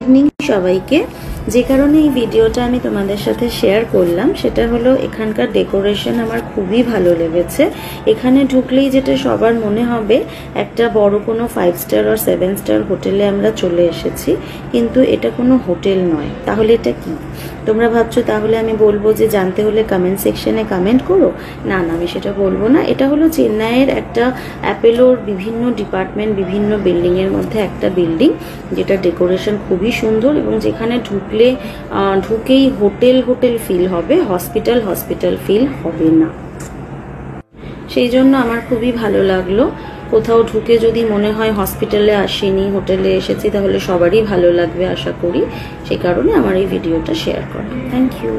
Evening সবাইকে। যে কারণে এই ভিডিওটা আমি তোমাদের সাথে শেয়ার করলাম সেটা হলো এখানকার ডেকোরেশন আমার খুবই ভালো লেগেছে। এখানে ঢুকলেই যেটা সবার মনে হবে একটা বড় কোনো 5 স্টার আর 7 স্টার হোটেলে আমরা চলে এসেছি, কিন্তু এটা কোনো হোটেল নয়। তাহলে এটা কি? তোমরা ভাবছো তাহলে আমি বলবো যে জানতে হলে কমেন্ট সেকশনে কমেন্ট করো। না না, আমি সেটা বলবো না। এটা হলো চেন্নাইয়ের একটা অ্যাপেলোর বিভিন্ন ডিপার্টমেন্ট, বিভিন্ন বিল্ডিংয়ের মধ্যে একটা বিল্ডিং, যেটা ডেকোরেশন খুবই সুন্দর এবং যেখানে ঢুকেই হোটেল ফিল হবে, হসপিটাল ফিল হবে না। সেই জন্য আমার খুবই ভালো লাগলো। কোথাও ঢুকে যদি মনে হয় হসপিটালে আসিনি, হোটেলে এসেছি, তাহলে সবারই ভালো লাগবে আশা করি। সেই কারণে আমার এই ভিডিওটা শেয়ার করা। Thank you.